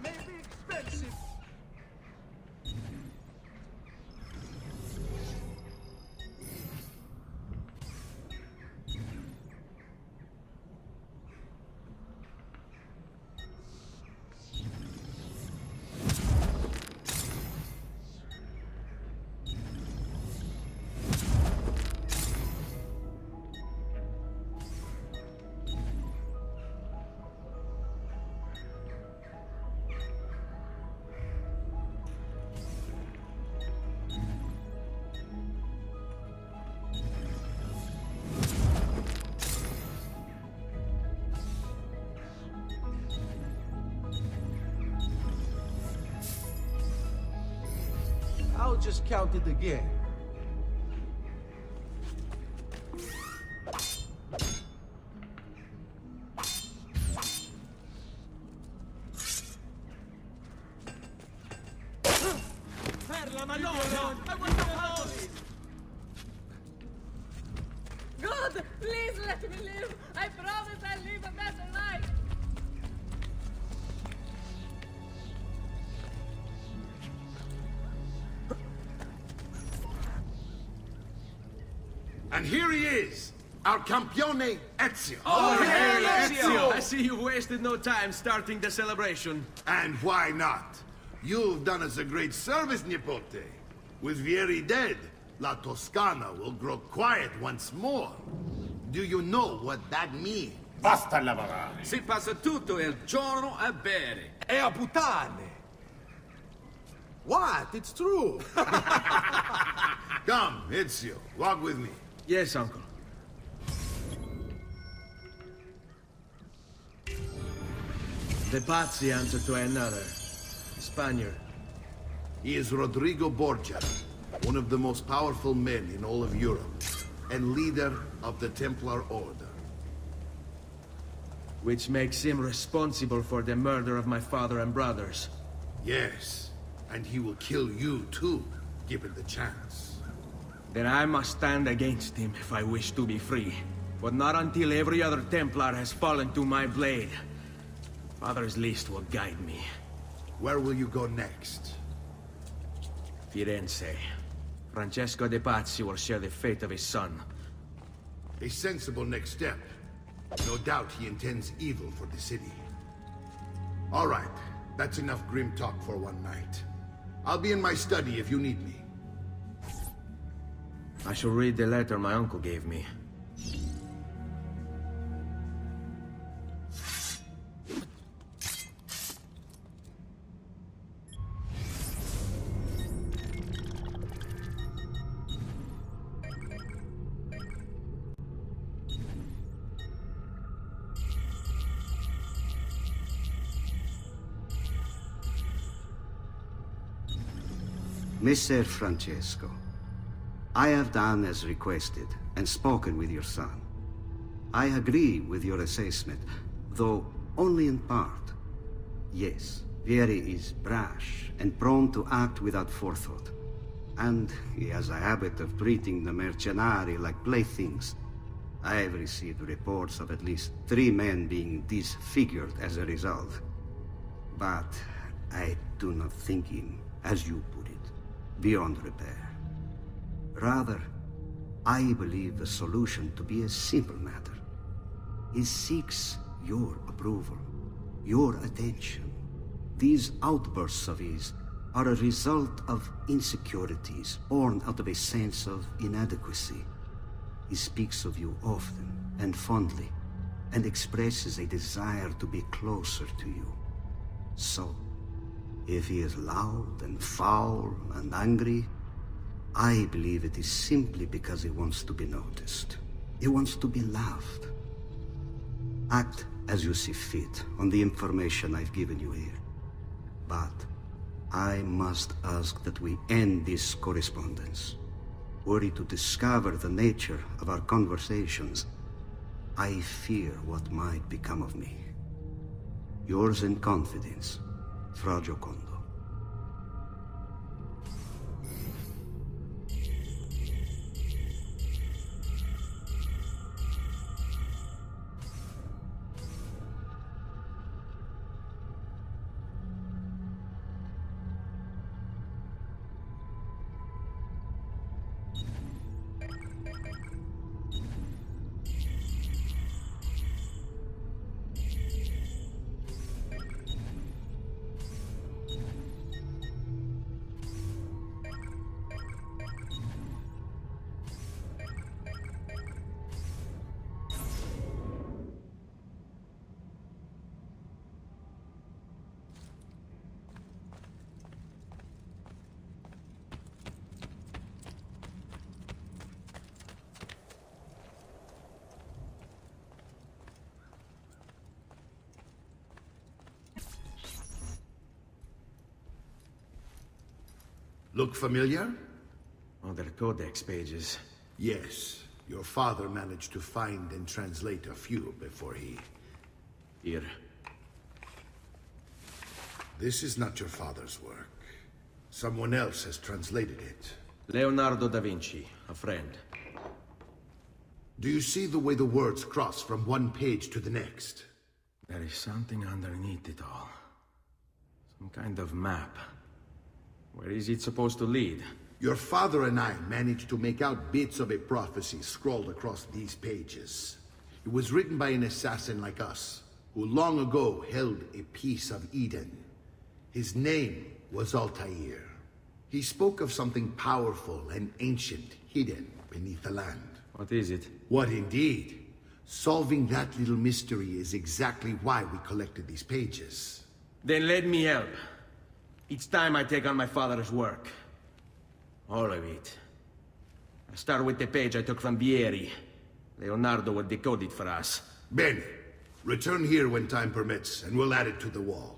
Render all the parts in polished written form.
may be expensive. I'll just count it again. Per la Madonna! I want to hold it! God, please let me live. I promise I'll live a better life. And here he is, our campione Ezio. Oh, hey, Ezio! Ezio! I see you've wasted no time starting the celebration. And why not? You've done us a great service, Nipote. With Vieri dead, La Toscana will grow quiet once more. Do you know what that means? Basta lavorare. Si passa tutto il giorno a bere. E a puttane. What? It's true. Come, Ezio, walk with me. Yes, uncle. The Pazzi answer to another. Spaniard. He is Rodrigo Borgia, one of the most powerful men in all of Europe, and leader of the Templar Order. Which makes him responsible for the murder of my father and brothers. Yes, and he will kill you too, given the chance. Then I must stand against him if I wish to be free. But not until every other Templar has fallen to my blade. Father's list will guide me. Where will you go next? Firenze. Francesco de Pazzi will share the fate of his son. A sensible next step. No doubt he intends evil for the city. All right, that's enough grim talk for one night. I'll be in my study if you need me. I shall read the letter my uncle gave me. Messer Francesco, I have done as requested and spoken with your son. I agree with your assessment, though only in part. Yes, Vieri is brash and prone to act without forethought. And he has a habit of treating the mercenari like playthings. I have received reports of at least 3 men being disfigured as a result. But I do not think him, as you put it, beyond repair. Rather, I believe the solution to be a simple matter. He seeks your approval, your attention. These outbursts of his are a result of insecurities born out of a sense of inadequacy. He speaks of you often and fondly, and expresses a desire to be closer to you. So, if he is loud and foul and angry, I believe it is simply because he wants to be noticed. He wants to be loved. Act as you see fit on the information I've given you here. But I must ask that we end this correspondence. Were he to discover the nature of our conversations, I fear what might become of me. Yours in confidence, Fra Giocondo. Look familiar? Other codex pages. Yes. Your father managed to find and translate a few before he... Here. This is not your father's work. Someone else has translated it. Leonardo da Vinci, a friend. Do you see the way the words cross from one page to the next? There is something underneath it all. Some kind of map. Where is it supposed to lead? Your father and I managed to make out bits of a prophecy scrawled across these pages. It was written by an assassin like us, who long ago held a piece of Eden. His name was Altair. He spoke of something powerful and ancient hidden beneath the land. What is it? What indeed? Solving that little mystery is exactly why we collected these pages. Then let me help. It's time I take on my father's work. All of it. I'll start with the page I took from Vieri. Leonardo will decode it for us. Bene. Return here when time permits, and we'll add it to the wall.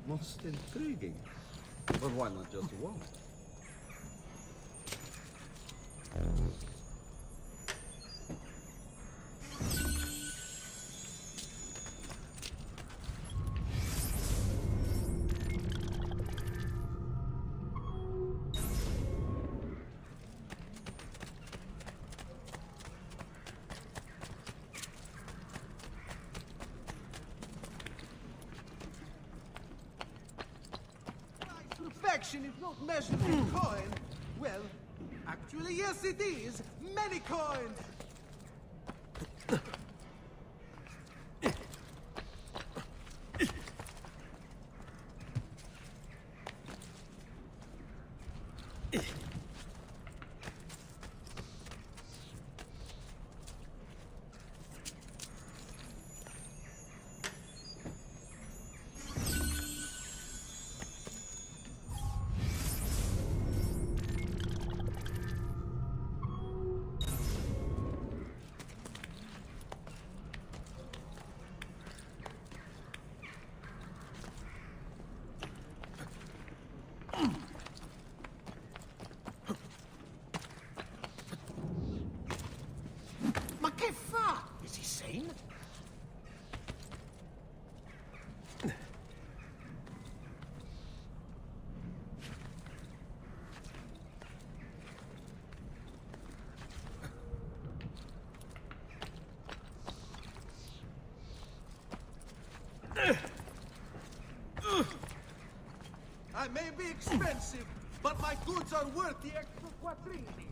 Most intriguing. But why not just one? Perfection is not measured in coin. Well, actually, yes, it is. Many coins. Wine? I may be expensive, but my goods are worth the extra quattrini.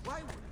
Why would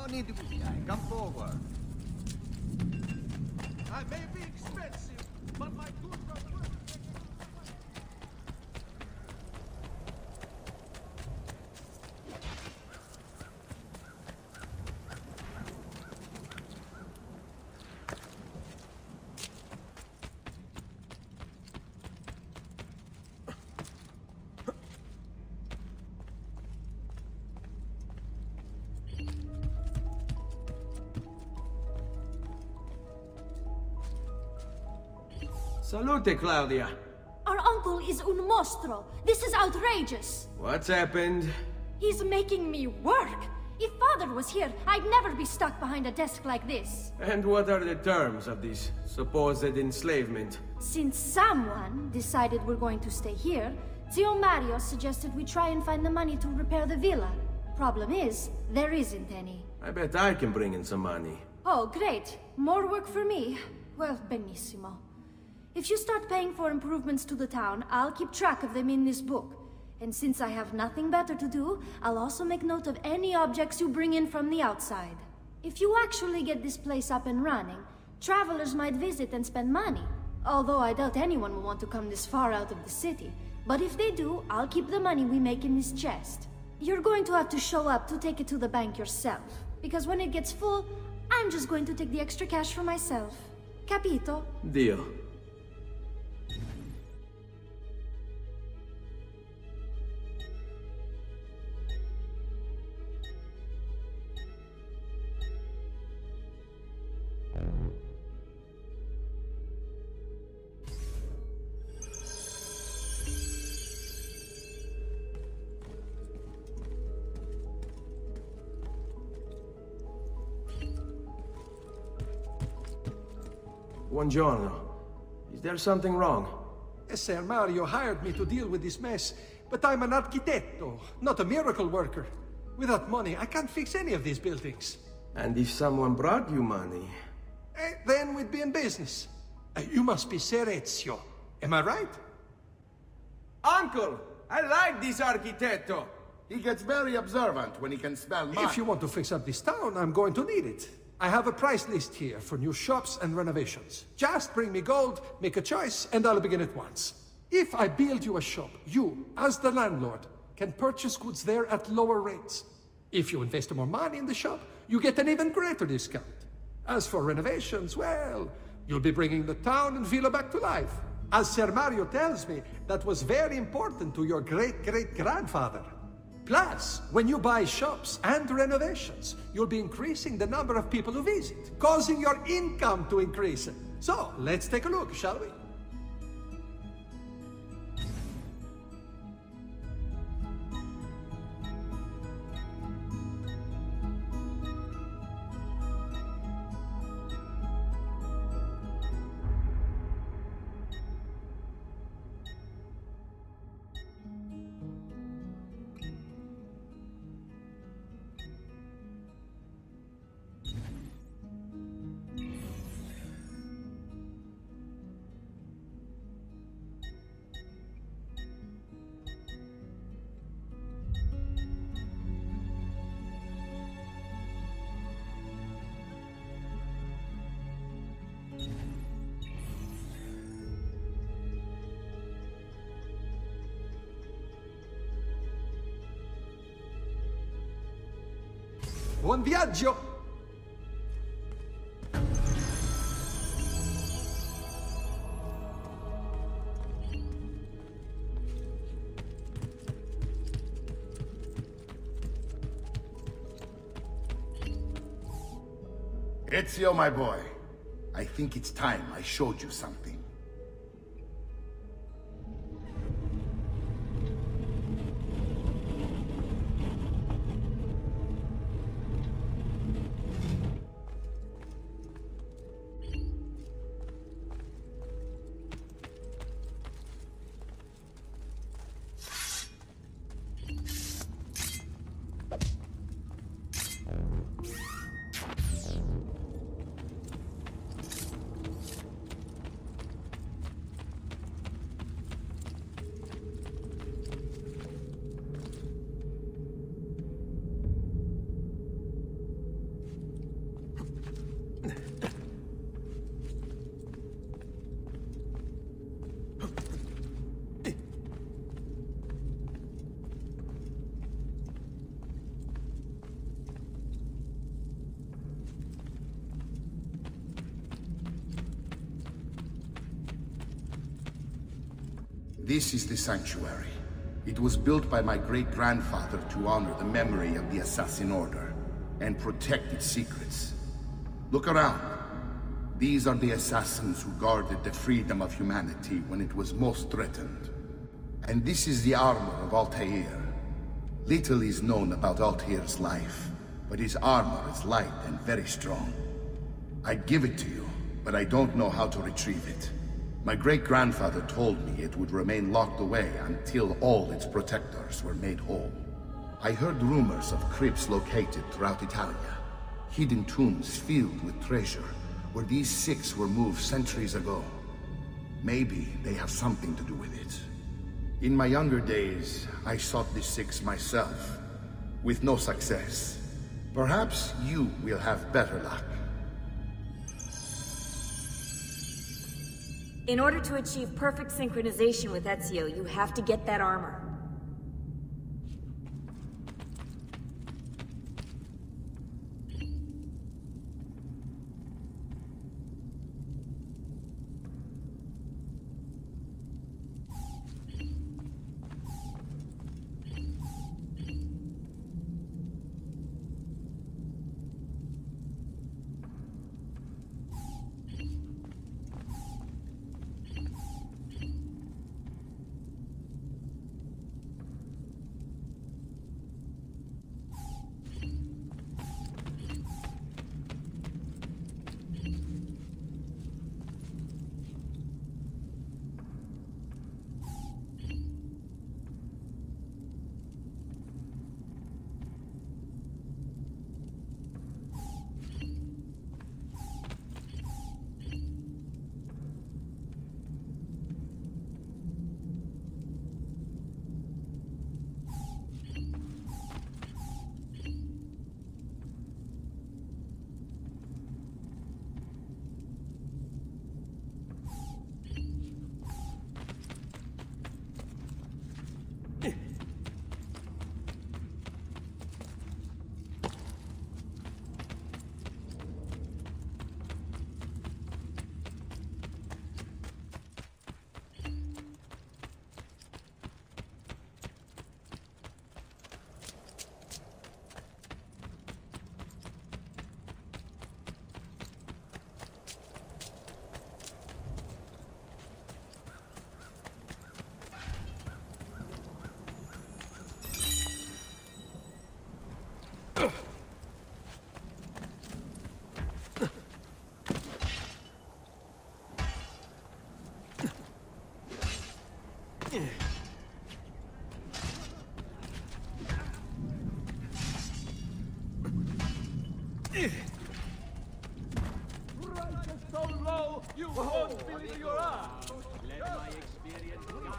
No need to be shy. Come forward. I may be expensive, but my goods are worth Salute, Claudia. Our uncle is un mostro. This is outrageous. What's happened? He's making me work. If father was here, I'd never be stuck behind a desk like this. And what are the terms of this supposed enslavement? Since someone decided we're going to stay here, Zio Mario suggested we try and find the money to repair the villa. Problem is, there isn't any. I bet I can bring in some money. Oh, great. More work for me. Well, benissimo. If you start paying for improvements to the town, I'll keep track of them in this book. And since I have nothing better to do, I'll also make note of any objects you bring in from the outside. If you actually get this place up and running, travelers might visit and spend money. Although I doubt anyone will want to come this far out of the city. But if they do, I'll keep the money we make in this chest. You're going to have to show up to take it to the bank yourself. Because when it gets full, I'm just going to take the extra cash for myself. Capito? Deal. Buongiorno. Is there something wrong? Ser Mario hired me to deal with this mess, but I'm an architetto, not a miracle worker. Without money, I can't fix any of these buildings. And if someone brought you money? Then we'd be in business. You must be Ser Ezio. Am I right? Uncle! I like this architetto! He gets very observant when he can smell mud. If you want to fix up this town, I'm going to need it. I have a price list here for new shops and renovations. Just bring me gold, make a choice, and I'll begin at once. If I build you a shop, you, as the landlord, can purchase goods there at lower rates. If you invest more money in the shop, you get an even greater discount. As for renovations, well, you'll be bringing the town and villa back to life. As Ser Mario tells me, that was very important to your great-great-grandfather. Plus, when you buy shops and renovations, you'll be increasing the number of people who visit, causing your income to increase. So, let's take a look, shall we? Buon viaggio! Ezio, my boy, I think it's time I showed you something. This is the sanctuary. It was built by my great-grandfather to honor the memory of the Assassin Order and protect its secrets. Look around. These are the assassins who guarded the freedom of humanity when it was most threatened. And this is the armor of Altair. Little is known about Altair's life, but his armor is light and very strong. I'd give it to you, but I don't know how to retrieve it. My great-grandfather told me it would remain locked away until all its protectors were made whole. I heard rumors of crypts located throughout Italia, hidden tombs filled with treasure, where these six were moved centuries ago. Maybe they have something to do with it. In my younger days, I sought the six myself, with no success. Perhaps you will have better luck. In order to achieve perfect synchronization with Ezio, you have to get that armor.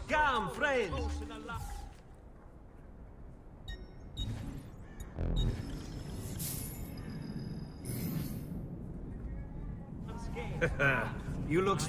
Come, friends! You look